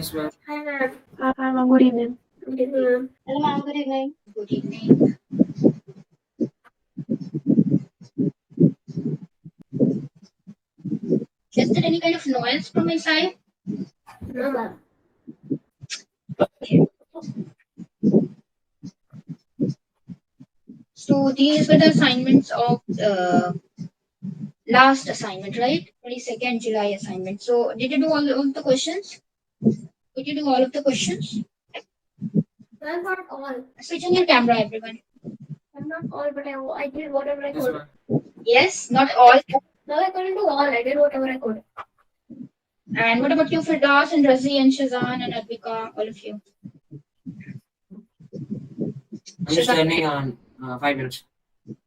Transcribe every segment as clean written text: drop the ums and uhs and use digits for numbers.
Yes, ma'am. Hi, ma'am. Hi, ma'am. Good evening. Good evening, ma'am. Hello, ma'am. Good evening. Good evening. Is there any kind of noise from my side? No, ma'am. So these were the assignments of last assignment, right? 22nd July assignment. So did you do all of the questions? Did you do all of the questions? Ma'am, not all. Switch on your camera, everyone. I'm not all, but I did whatever I Yes, could. ma'am. Yes, not all. No, I couldn't do all. I did whatever I could. And what about you, Firdaus and Razi and Shazan and Advika, all of you? I'm just turning on 5 minutes.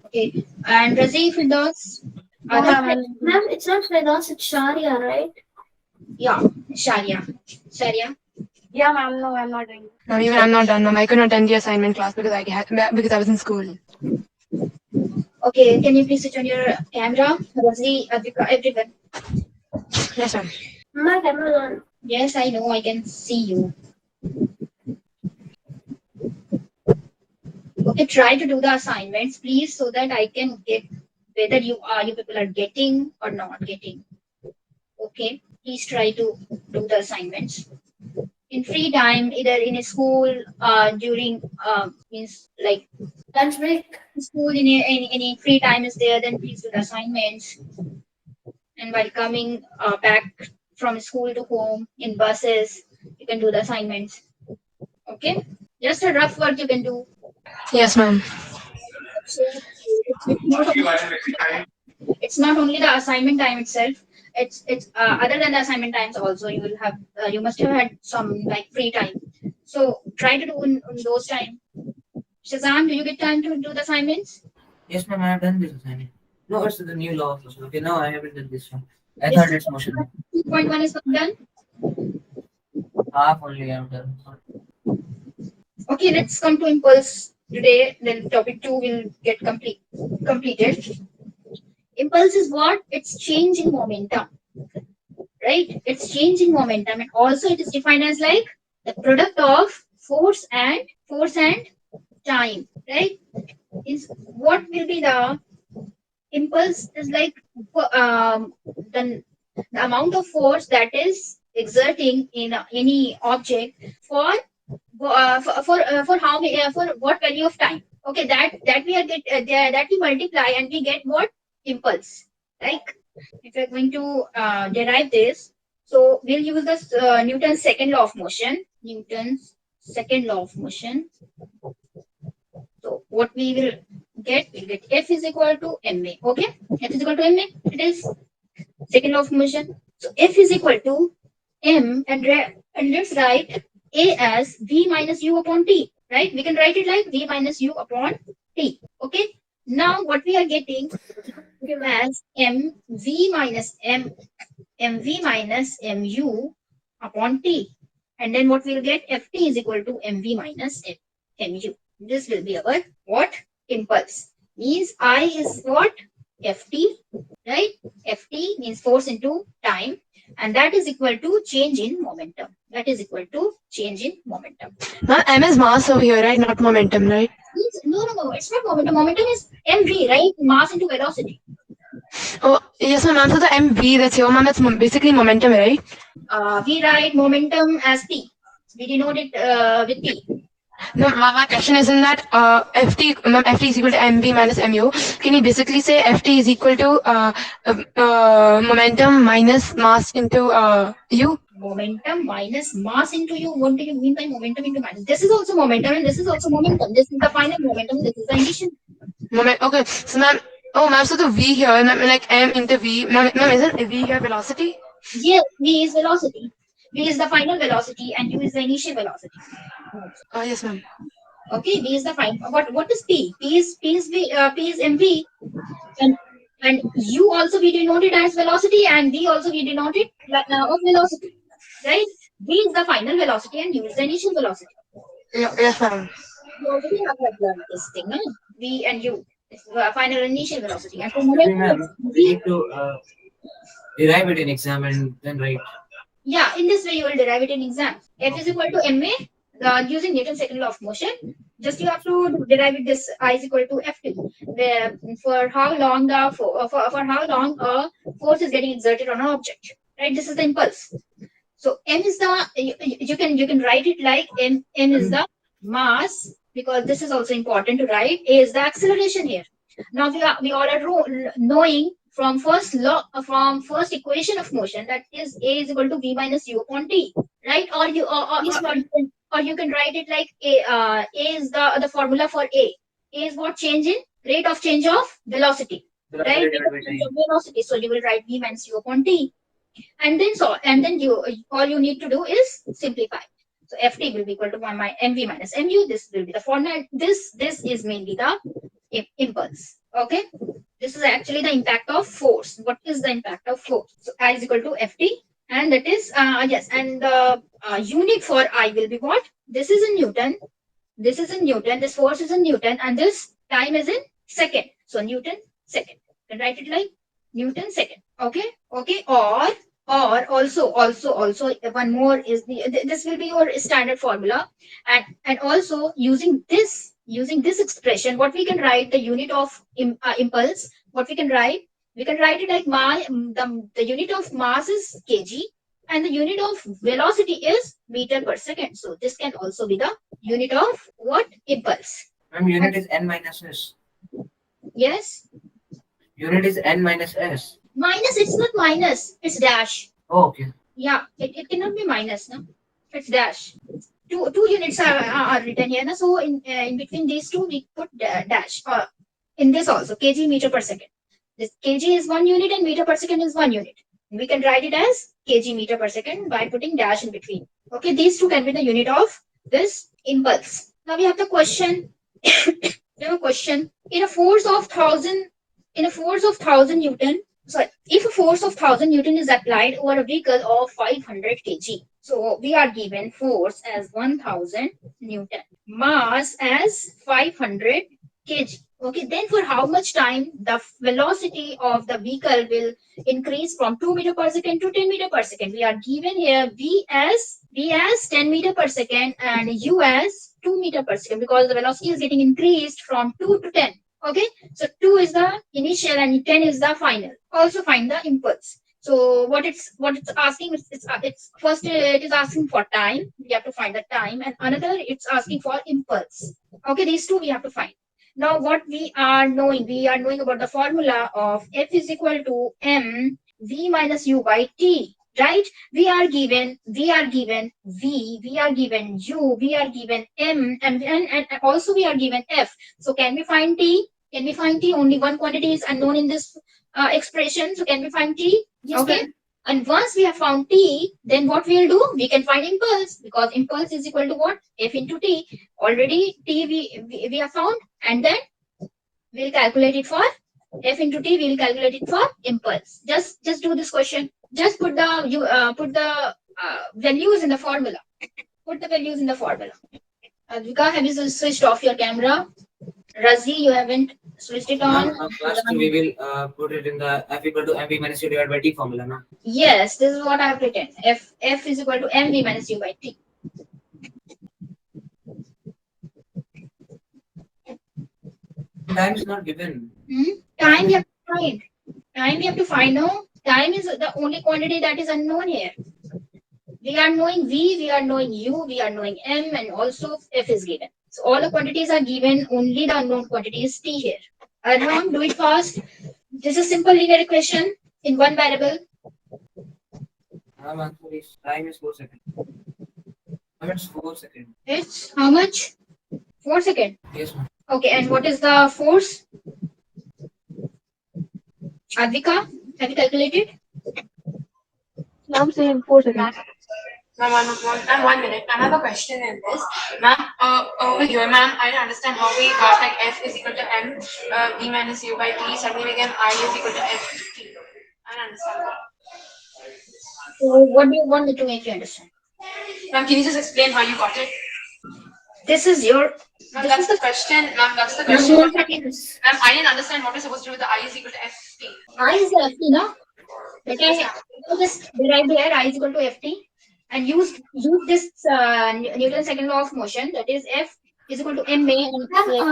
Okay. And Razi, Firdaus? No, ma'am. Ma'am, it's not Firdausi, it's Sharia, right? Yeah, Sharia. Sharia. Yeah, ma'am. No, I'm not doing. No, even I'm not done, ma'am. I couldn't attend the assignment class because I was in school. Okay, can you please switch on your camera? Razi, Advika, everyone. Yes, ma'am. My camera's on. Yes, I know, I can see you. Okay, try to do the assignments, please, so that I can get whether you people are getting or not getting. Okay, please try to do the assignments in free time, either in a school, during means like Lunch break. school in any free time is there, then please do the assignments. And while coming back from school to home in buses, you can do the assignments. Okay, just a rough work you can do. Yes, ma'am. So it's not only the assignment time itself. It's other than the assignment times also you will have you must have had some like free time. So try to do in those time. Shazam, do you get time to do the assignments? Yes, ma'am. I have done this assignment. No, it's the new law of motion. Okay, no, I haven't done this one. I Yes. thought it's motion. 2.1 is not done. Half only I have done. Okay, let's come to impulse today. Then topic 2 will get completed. Impulse is what? It's change in momentum, right? It's change in momentum, and also it is defined as like the product of force and time, right? Is what will be the impulse is like the, the amount of force that is exerting in any object for for how many for what value of time. Okay, that we are that we multiply and we get what impulse. Like if we're going to derive this, so we'll use this Newton's second law of motion. Newton's second law of motion. So what we will get, we'll get F is equal to ma. Okay, F is equal to ma. It is second law of motion. So F is equal to m, and let's write a as v minus u upon t. Right? We can write it like v minus u upon t. Okay. Now what we are getting as mv minus mv minus mu upon t, and then what we'll get ft is equal to mv minus mu. This will be our what? Impulse. Means I is what? Ft, right? Ft means force into time, and that is equal to change in momentum. That is equal to change in momentum. Ma'am, M is mass over here, right? Not momentum, right? No, it's not momentum. Momentum is mv, right? Mass into velocity. Oh, yes, ma'am. So the MV that's here, ma'am, that's basically momentum, right? We write momentum as t. We denote it with t. No, my question is in that FT, ma'am, FT is equal to MV minus MU. Can you basically say FT is equal to momentum minus mass into U? Momentum minus mass into u. What do you mean by momentum into minus? This is also momentum and this is also momentum. This is the final momentum. This is the initial. Okay, so ma'am, ma'am, so the V here, ma'am, like M into V, ma'am, isn't V here velocity? Yes, v is velocity. V is the final velocity and u is the initial velocity. Yes, ma'am. Okay, V is the final. What is P? P is mv, and u also we denote it as velocity, and V also we denote it of velocity, right? V is the final velocity and u is the initial velocity. Yeah, yes, ma'am. You already have learned this thing, no? V and u is final initial velocity, and for Ma'am, momentum, we need to derive it in exam and then write. Yeah, in this way you will derive it in exam. F is equal to ma, using Newton's second law of motion. Just you have to derive it this I is equal to Ft, where for how long for how long a force is getting exerted on an object. Right, this is the impulse. So m is the you can write it like m is the mass, because this is also important to write. A is the acceleration here. Now we all are knowing from first law from first equation of motion, that is A is equal to v minus u upon t, right? Or Yes, ma'am. you can write it like A is the formula for A. A is what? Change in rate of change of velocity, right? Rate of change of velocity. So you will write v minus u upon t, and then you all you need to do is simplify. So Ft will be equal to 1 my mv minus mu. This will be the formula. This is mainly the impulse. Okay, this is actually the impact of force. What is the impact of force? So I is equal to Ft, and that is yes, and the unit for I will be what? This is in Newton. This is in Newton. This force is in Newton, and this time is in second. So Newton second. You can write it like Newton second. Okay, okay. Or also one more is this will be your standard formula, and also using this expression, what we can write the unit of impulse. What we can write it like the unit of mass is kg, and the unit of velocity is meter per second. So this can also be the unit of what? Impulse. Ma'am, unit is n minus s. Yes. Unit is n minus s. Minus, it's not minus, it's dash. Oh, okay. Yeah, it cannot be minus, no? It's dash. Two units are written here, no? So in between these two, we put dash. In this also, kg meter per second. This kg is 1 unit and meter per second is 1 unit. We can write it as kg meter per second by putting dash in between. Okay, these two can be the unit of this impulse. Now we have the question. We have a question. In a force of 1000 Newton, sorry, if a force of 1000 Newton is applied over a vehicle of 500 kg, so we are given force as 1000 Newton, mass as 500 kg. Okay, then for how much time the velocity of the vehicle will increase from 2 meter per second to 10 meter per second? We are given here v as 10 meter per second and u as 2 meter per second, because the velocity is getting increased from 2 to 10. Okay, so 2 is the initial and 10 is the final. Also find the impulse. So what it's asking is it's first it is asking for time. We have to find the time, and another it's asking for impulse. Okay, these two we have to find. Now what we are knowing about the formula of F is equal to m v minus u by t. Right? We are given v, we are given u, we are given m, and also we are given f. So can we find t? Can we find t? Only one quantity is unknown in this expression. So can we find t? Yes, Okay. ma'am. And once we have found t, then what we'll do? We can find impulse, because impulse is equal to what? F into t. Already t we have found, and then we'll calculate it for F into t. We'll calculate it for impulse. Just do this question. Just put the values in the formula. Put the values in the formula. Advika, have you switched off your camera? Razi, you haven't switched it on. Ma'am, last we will put it in the F equal to mv minus u divided by t formula, no? Yes, this is what I have written. F is equal to mv minus u by t. Time is not given. Time we have to find. Time we have to find. No, time is the only quantity that is unknown here. We are knowing v, we are knowing u, we are knowing m, and also f is given. So all the quantities are given. Only the unknown quantity is t here. Arham, do it fast. This is simple linear equation in one variable. Ma'am, answer is time is 4 seconds. Ma'am, it's 4 seconds. It's how much? 4 seconds. Yes, ma'am. Okay, and what is the force? Advika, have you calculated? Ma'am, same 4 seconds. Ma'am, one minute. Ma'am, I have a question in this. Ma'am, over here, ma'am, I don't understand how we got like F is equal to m v minus u by t. Suddenly again I is equal to f t. I don't understand that. So what do you want me to make you understand? Ma'am, can you just explain how you got it? This is your. Ma'am, that's the question. Ma'am, that's the Ma'am, question. 4 seconds. Ma'am, I didn't understand what we're supposed to do with the I is equal to f t. I is the FT, no? Just derive here I is equal to ft and use this Newton's second law of motion, that is F is equal to ma and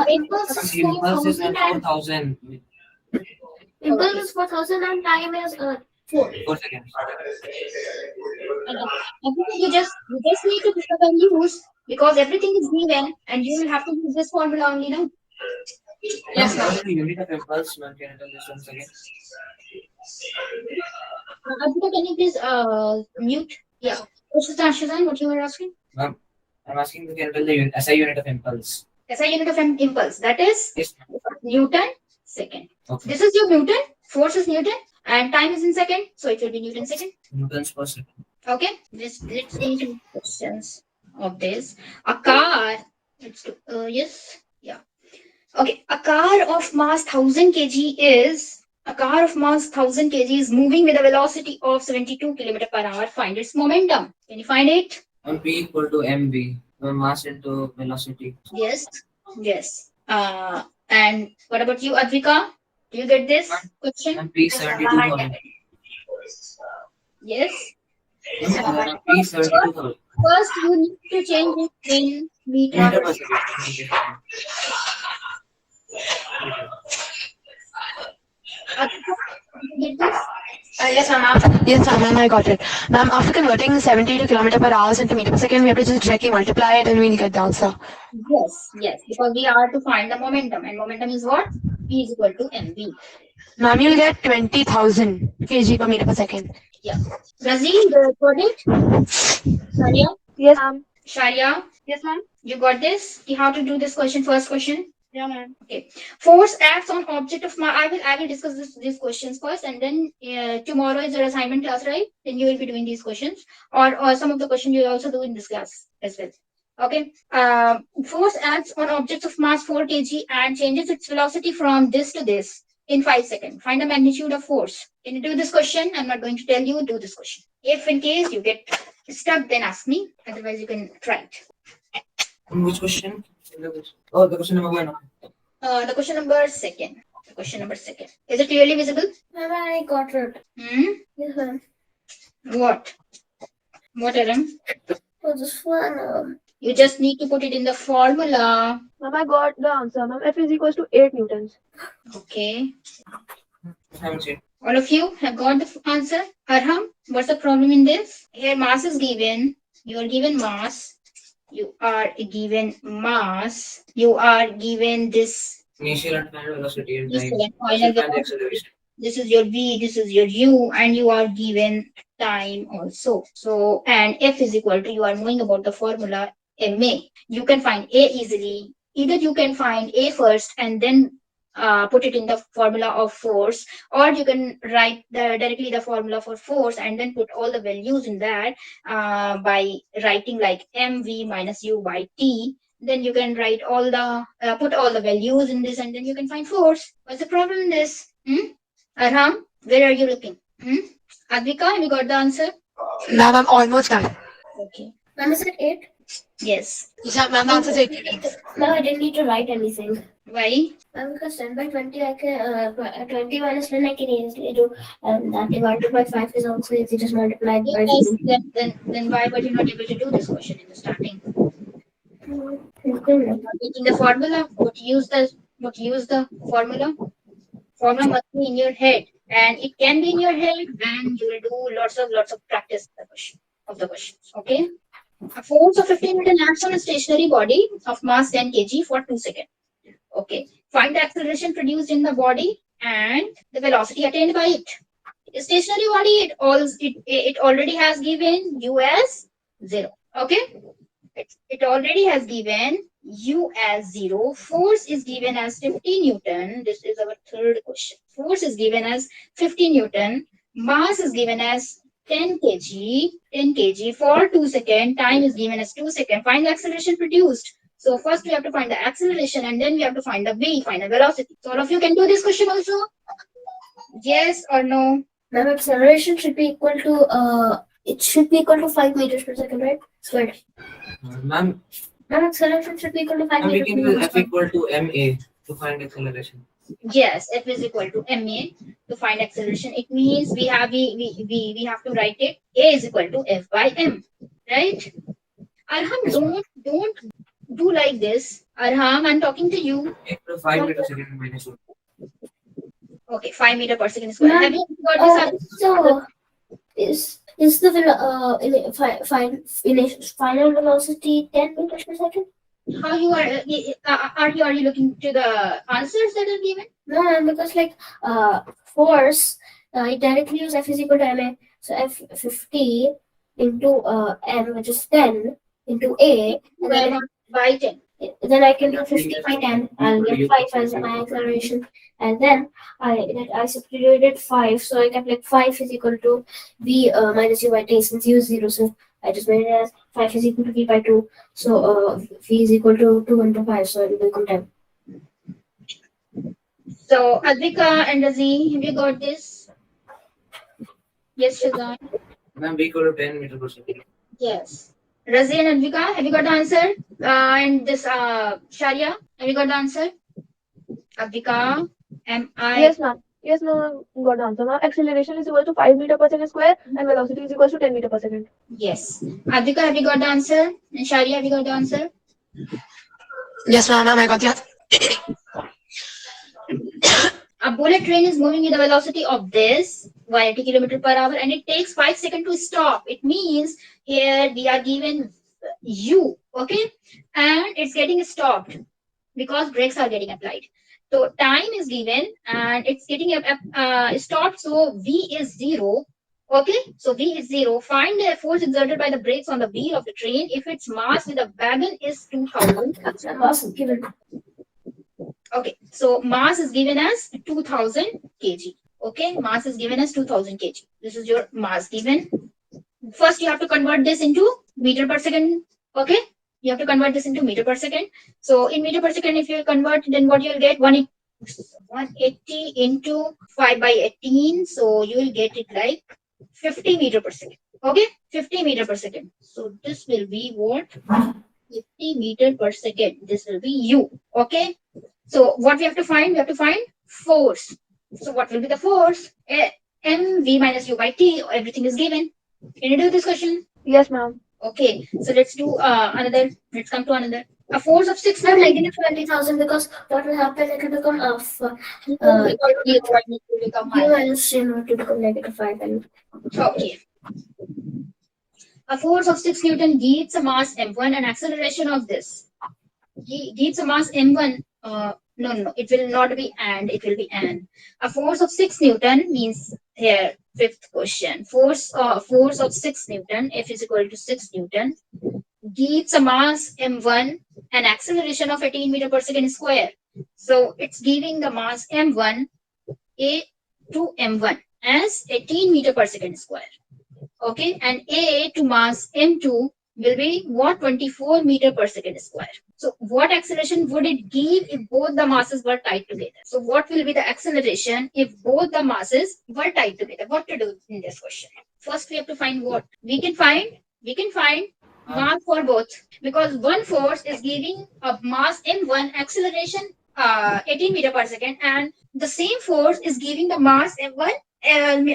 Impulse is Impulse is 4,000 at and 4,000 impulse is 4,000 and time is 4. 4 seconds. and you just need to pick up and use because everything is given and you will have to use this formula only now. Yes, What ma'am. is the unit of impulse, ma'am? Can you tell this once again? Advita, can you please mute? Yeah. Shazan, what you were asking? Ma'am, I'm asking you can tell the SI unit of impulse. SI unit of impulse, that is Yes, ma'am. Newton second. Okay. This is your Newton, force is Newton, and time is in second, so it will be Newton second. Newtons per second. Okay, let's do some questions of this. A car, let's do, yes, yeah. Okay, a car of mass 1000 kg is moving with a velocity of 72 km per hour. Find its momentum. Can you find it? And P equal to mv, mass into velocity. Yes. And what about you, Advika? Do you get this question? And P 72,000. Yes. P 72,000. First, you need to change it in meter. Meter per second. Advika, you get this? Yes, ma'am. Yes, ma'am, I got it. Ma'am, after converting 72 km per hour into meter per second, we have to just directly multiply it and we get the answer. Yes, because we are to find the momentum, and momentum is what? P is equal to mv. Ma'am, you'll get 20,000 kg per meter per second. Brazil, you got it? Sharia? Yes, ma'am. Sharia, Yes, ma'am. you got this? How to do this question? First question. Yeah, ma'am. Okay. Force acts on object of mass. I will discuss these questions first, and then tomorrow is your assignment class, right? Then you will be doing these questions, or some of the questions you will also do in this class as well. Okay. Force acts on objects of mass 4 kg and changes its velocity from this to this in 5 seconds. Find the magnitude of force. Can you do this question? I'm not going to tell you. Do this question. If in case you get stuck, then ask me. Otherwise, you can try it. Which question? Oh, the question number 1. The question number second. Is it clearly visible? Ma'am, I got it. Yes, ma'am. What? What, Aram? So this one, You just need to put it in the formula. Ma'am, I got the answer. Ma'am, F is equals to 8 newtons. Okay. I haven't seen. All of you have got the answer. Arham, what's the problem in this? Here mass is given. You are given mass. You are given this. Initial and final velocity and This time. is final And acceleration. This is your V, this is your U, and you are given time also. So, and F is equal to, you are knowing about the formula MA. You can find A easily. Either you can find A first and then put it in the formula of force, or you can write directly the formula for force and then put all the values in that by writing like mv minus u by t. Then you can write all the put all the values in this, and then you can find force. What's the problem in this? Arham, where are you looking? Advika, have you got the answer? Ma'am, I'm almost done. Okay. ma'am, is it 8? Yes. Yes, ma'am, the answer is 8 newtons. No, I didn't need to write anything. Why? Ma'am, because 10 by 20, I can, 20 minus 10 I can easily do. And that divided by 5 is also easy, just multiply by Yes, 0. then why were you not able to do this question in the starting? Okay. In the formula, what use the formula? Formula must be in your head, and it can be in your head, and you will do lots of practice of the questions. Okay. A force of 15 Newton acts on a stationary body of mass 10 kg for 2 seconds. Okay. Find the acceleration produced in the body and the velocity attained by it. A stationary body, it already has given u as 0. Okay. It already has given u as 0. Force is given as 50 Newton. This is our third question. Force is given as 50 Newton. Mass is given as 10 kg for 2 seconds. Time is given as 2 seconds. Find the acceleration produced. So first we have to find the acceleration, and then we have to find the V, final velocity. So all of you can do this question also? Yes or no? Ma'am, acceleration should be equal to, it should be equal to 5 meters per second, right? Squared. Ma'am, Ma'am, acceleration should be equal to 5 we meters can per use F second. equal to ma to find acceleration. Yes, F is equal to ma to find acceleration. It means we have to write it A is equal to F by m, right? Arham, don't do like this. Arham, I'm talking to you. 5 meter second minus 1. Okay, 5 meter per second square. Ma'am, Have you got this? So is the final velocity 10 meters per second? How you are you looking to the answers that are given? No, ma'am, because like force, it directly use F is equal to ma. So F 50 into m, which is 10 into a, and By 10. then I can do 50 by 10. I'll get 5 as my acceleration, and then I substituted 5, so I get like 5 is equal to v minus u by t, since u is 0, so I just made it as 5 is equal to v by 2. So v is equal to 2 into 5, so it will become 10. So Advika and Razi, have you got this? Yes, Shazan. Ma'am, we equal to 10 meter per second. Yes. Razi and Advika, have you got the answer? And this Sharia, have you got the answer? Advika, am I? Yes, ma'am. Yes, ma'am. Got the answer, ma'am. Acceleration is equal to 5 meter per second square and velocity is equal to 10 meter per second. Yes. Advika, have you got the answer? And Sharia, have you got the answer? Yes, ma'am. I got the A bullet train is moving with a velocity of this 180 kilometer per hour, and it takes 5 seconds to stop. It means here we are given u, okay, and it's getting stopped because brakes are getting applied. So time is given and it's getting stopped. So v is 0. Okay, so v is 0. Find the force exerted by the brakes on the wheel of the train if its mass with the wagon is 2000 kg. Awesome, given. Okay, so mass is given as 2000 kg. Okay, mass is given as 2000 kg. This is your mass given. First, you have to convert this into meter per second. Okay, you have to convert this into meter per second. So in meter per second, if you convert, then what you'll get 180 into 5 by 18. So you will get it like 50 meter per second. Okay, 50 meter per second. So this will be what? 50 meter per second. This will be u. Okay. So what we have to find? We have to find force. So what will be the force? mv minus u by t. Everything is given. Can you do this question? Yes, ma'am. Okay. So let's do another. Let's come to another. A force of 6 Not Newton. negative 20,000, because what will happen, it will become U will become u high. minus 3 will become negative 5. And Okay. A force of 6 Newton gives a mass m1 and acceleration of this. Gives a mass m1. No, it will not be and, it will be an. A force of 6 Newton means here, fifth question. Force of 6 Newton, F is equal to 6 Newton, gives a mass m1 and acceleration of 18 meter per second square. So it's giving the mass m1 a to m1 as 18 meter per second square. Okay, and a to mass m2 will be what? 24 meter per second square. So what acceleration would it give if both the masses were tied together? So what will be the acceleration if both the masses were tied together? What to do in this question? First we have to find what? We can find mass for both, because one force is giving a mass m1 acceleration 18 meter per second, and the same force is giving the mass m1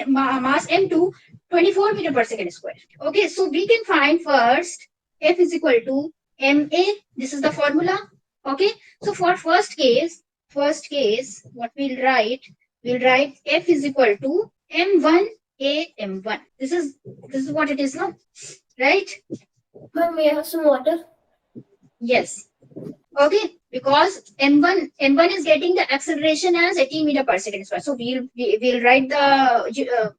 mass m2 24 meter per second square. Okay, so we can find first F is equal to ma. This is the formula. Okay, so for first case, what we'll write F is equal to m1 a m1. This is what it is now, right? Ma'am, may I have some water? Yes. Okay, because m1 is getting the acceleration as 18 meter per second square. So we'll write the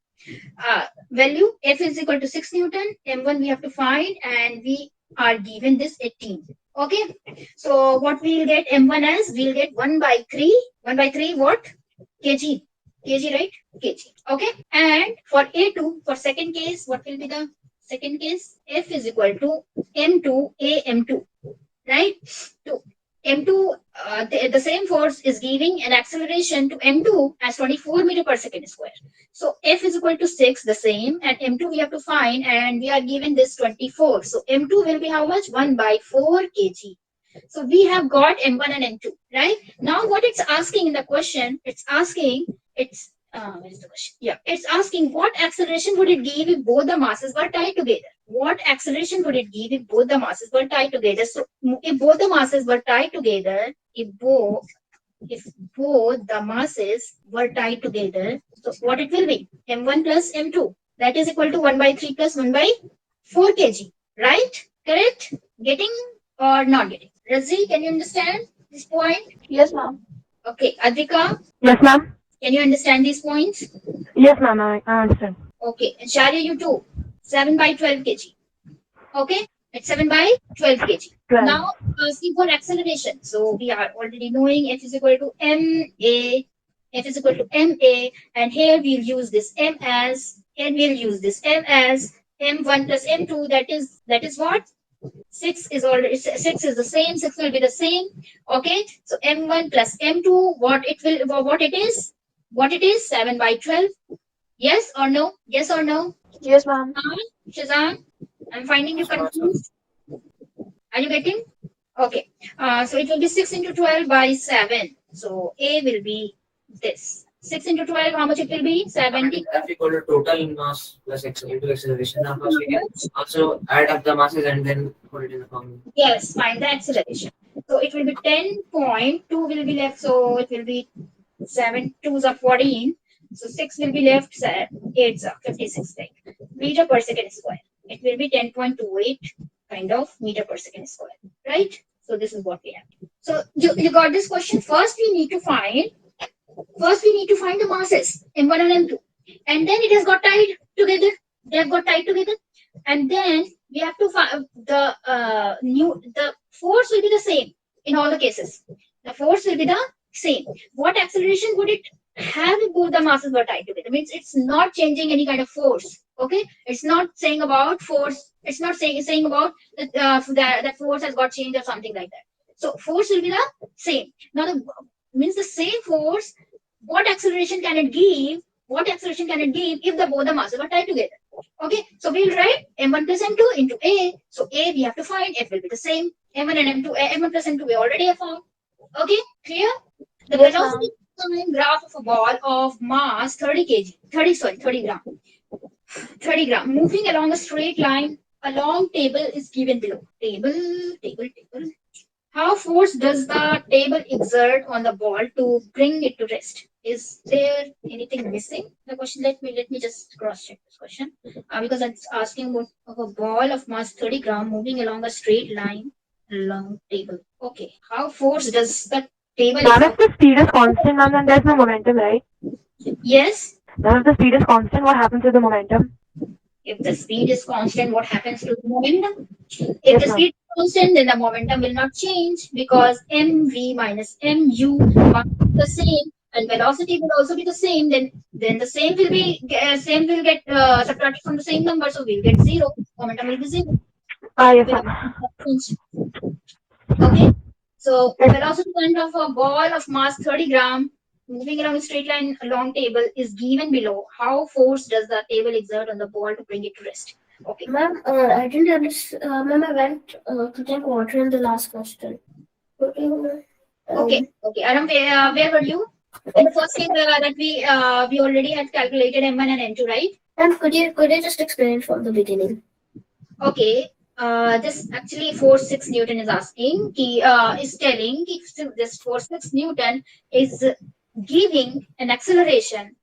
value. F is equal to 6 Newton. M1 we have to find, and we are given this 18. Okay, so what we'll get M1 as? We'll get 1 by 3. 1 by 3 what? Kg. Kg, right? Kg. Okay, and for A2, for second case, what will be the second case? F is equal to M2 A M2, right? To M2, the same force is giving an acceleration to M2 as 24 meter per second square. So F is equal to 6, the same, and M2 we have to find, and we are given this 24. So M2 will be how much? 1 by 4 kg. So we have got M1 and M2, right? Now what it's asking in the question, it's asking, where is the question? Yeah, it's asking what acceleration would it give if both the masses were tied together? What acceleration would it give if both the masses were tied together? So if both the masses were tied together, if both the masses were tied together, so what it will be? M1 plus M2. That is equal to 1 by 3 plus 1 by 4 kg. Right? Correct? Getting or not getting? Razi, can you understand this point? Yes, ma'am. Okay. Advika, Yes, ma'am. can you understand these points? Yes, ma'am. I understand. Okay. And Sharia, you too. 7 by 12 kg. Okay. It's 7 by 12 kg. 12. Now, asking for acceleration. So, we are already knowing F is equal to MA. F is equal to MA. And here we'll use this M as, and we'll use this M as M1 plus M2. That is what? 6 is already, 6 is the same. 6 will be the same. Okay. So, M1 plus M2, what it is? 7 by 12. Yes or no? Yes or no? Yes, ma'am. Shazan, I'm finding you Yes, ma'am. confused. Are you getting? Okay. So it will be 6 into 12 by 7. So A will be this. 6 into 12, how much it will be? 70. F equal to total mass plus into acceleration. Now first we can also add up the masses and then put it in the formula. Yes, find the acceleration. So it will be 10.2 will be left. So it will be 7 2s are 14. So 6 will be left. 8s are 56 like meter per second square. It will be 10.28 kind of meter per second square. Right? So this is what we have. So you got this question. First we need to find the masses M1 and M2. And then it has got tied together. They have got tied together. And then we have to find the force will be the same in all the cases. The force will be the same. What acceleration would it have if both the masses were tied together? Means it's not changing any kind of force. Okay, it's not saying about force. It's not saying about that force has got changed or something like that. So force will be the same. Now means the same force. What acceleration can it give? What acceleration can it give if both the masses were tied together? Okay, so we'll write M1 plus M2 into A. So A we have to find, F will be the same. M1 and M2, M1 plus M2 we already have found. Okay, clear? The Yes, velocity time graph of a ball of mass 30 gram. 30 gram. Moving along a straight line, a long table is given below. Table. How force does the table exert on the ball to bring it to rest? Is there anything missing? The question. Let me just cross check this question because it's asking about of a ball of mass 30 gram moving along a straight line along table. Okay, how force does the table Ma'am, exert? if the speed is constant, ma'am, then there's no momentum, right? Yes. Ma'am, if the speed is constant, what happens with the momentum? If the speed is constant, what happens to the momentum? If Yes, the ma'am. speed is constant, then the momentum will not change because mv minus mu must be the same, and velocity will also be the same. Then the same will get subtracted from the same number, so we'll get 0. Momentum will be 0. Yes, Velocity ma'am. will not change. Okay. So velocity point of a ball of mass 30 gram moving along a straight line along table is given below. How force does the table exert on the ball to bring it to rest? Okay. Ma'am, I didn't understand. Ma'am, I went to take water in the last question. Okay. Aram, where were you? In the first case that we already had calculated M1 and M2, right? Ma'am, could you just explain from the beginning? Okay. This actually force 6 Newton is asking. He is telling if this force 6 Newton is giving an acceleration.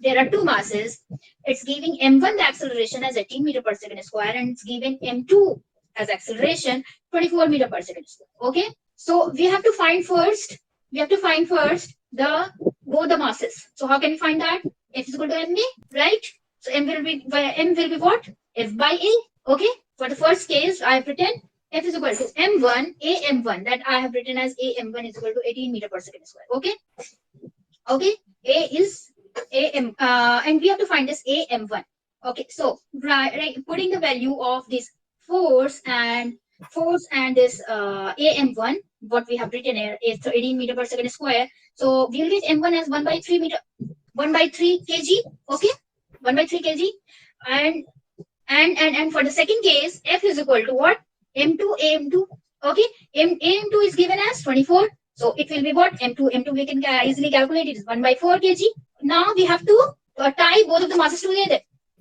There are two masses. It's giving M1 the acceleration as 18 meter per second square, and it's giving M2 as acceleration 24 meter per second square. Okay. So we have to find first. Both the masses. So how can we find that? F is equal to MB, right? So M will be what? F by A. Okay. For the first case, I have written F is equal to M1 A M1. That I have written as A M1 is equal to 18 meter per second square. Okay. Okay. A is AM, and we have to find this AM1. Okay, so right, putting the value of this force and this AM1, what we have written here is 18 meter per second square. So we'll get M1 as 1 by 3 kg. Okay, 1 by 3 kg, and for the second case, F is equal to what? M2 AM2. Okay, M2 is given as 24. So it will be what? M2 we can easily calculate it is 1 by 4 kg. Now we have to tie both of the masses together.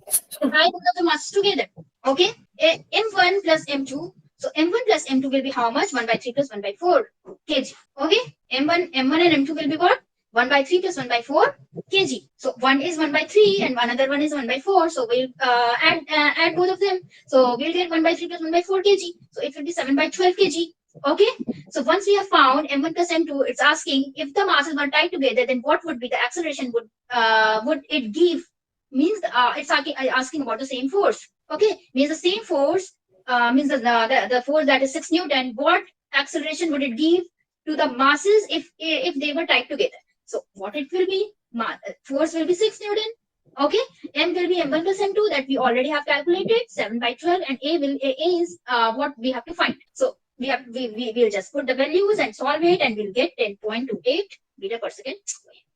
Tie both of the masses together. Okay, M1 plus M2. So M1 plus M2 will be how much? 1 by 3 plus 1 by 4 kg. Okay, M1 and M2 will be what? 1 by 3 plus 1 by 4 kg. So one is 1 by 3 and another one is 1 by 4. So we'll add both of them. So we'll get 1 by 3 plus 1 by 4 kg. So it will be 7 by 12 kg. Okay. So once we have found M1 plus M2, it's asking if the masses were tied together, then what would be the acceleration would it give? Means it's asking about the same force. Okay. Means the same force means the force that is 6 Newton. What acceleration would it give to the masses if they were tied together? So what it will be? Force will be 6 Newton. Okay, M will be M1 plus M2 that we already have calculated 7 by 12, and A is what we have to find. So we'll just put the values and solve it, and we'll get 10.28 meter per second.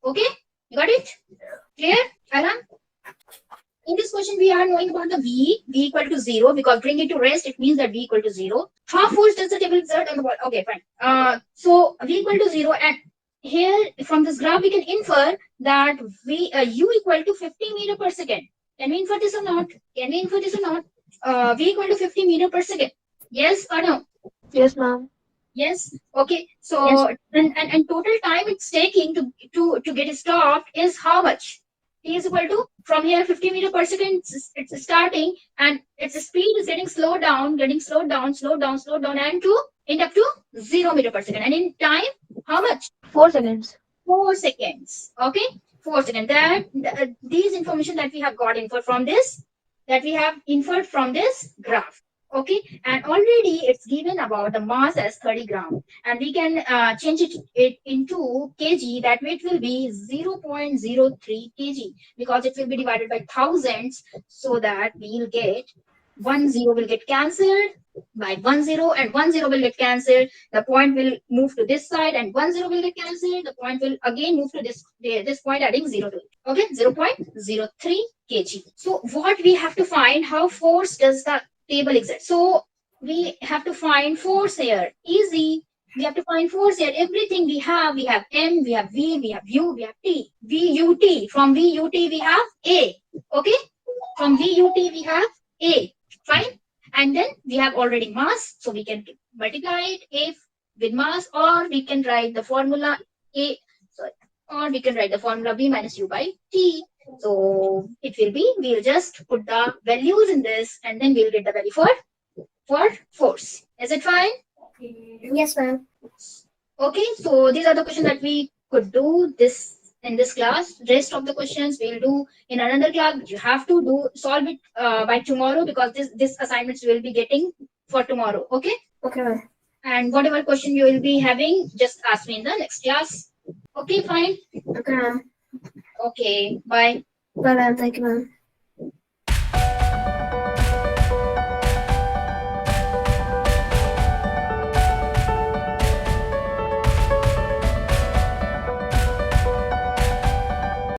Okay, you got it? Clear, Aram? In this question, we are knowing about the V equal to 0 because bring it to rest, it means that V equal to 0. How force does the table exert on the ball? Okay, fine. So V equal to 0, and here from this graph we can infer that U equal to 50 meter per second. Can we infer this or not? Can we infer this or not? V equal to 50 meter per second. Yes or no? Yes, ma'am. Yes. Okay. So and total time it's taking to get to is how much? T is equal to from here 50 meter per second. It's starting and its speed is getting slowed down, and to end up to 0 meter per second. And in time, how much? 4 seconds. 4 seconds. Okay, 4 seconds. These information that we have got inferred from this, graph. Okay, and already it's given about the mass as 30 gram, and we can change it into kg. That way it will be 0.03 kg because it will be divided by thousands, so that we'll get 1 0 will get cancelled by 1 0, and 1 0 will get cancelled. The point will move to this side, and 1 0 will get cancelled. The point will again move to this point, adding 0 to it. Okay, 0.03 kg. So what we have to find, how force does the table exert? So we have to find force here. Easy. We have to find force here. Everything we have M, we have V, we have U, we have T. VUT. From VUT we have A. Okay. From VUT we have A. Fine. And then we have already mass, so we can multiply it A with mass, or we can write the formula V minus U by T. So it will be, we'll just put the values in this, and then we'll get the value for force. Is it fine? Yes, ma'am. Okay, so these are the questions that we could do in this class. Rest of the questions we'll do in another class. You have to solve it by tomorrow, because this assignments you will be getting for tomorrow. Okay. Okay, ma'am. And whatever question you will be having, just ask me in the next class. Okay, fine. Okay, ma'am. Okay, bye. Bye, ma'am. Thank you, ma'am.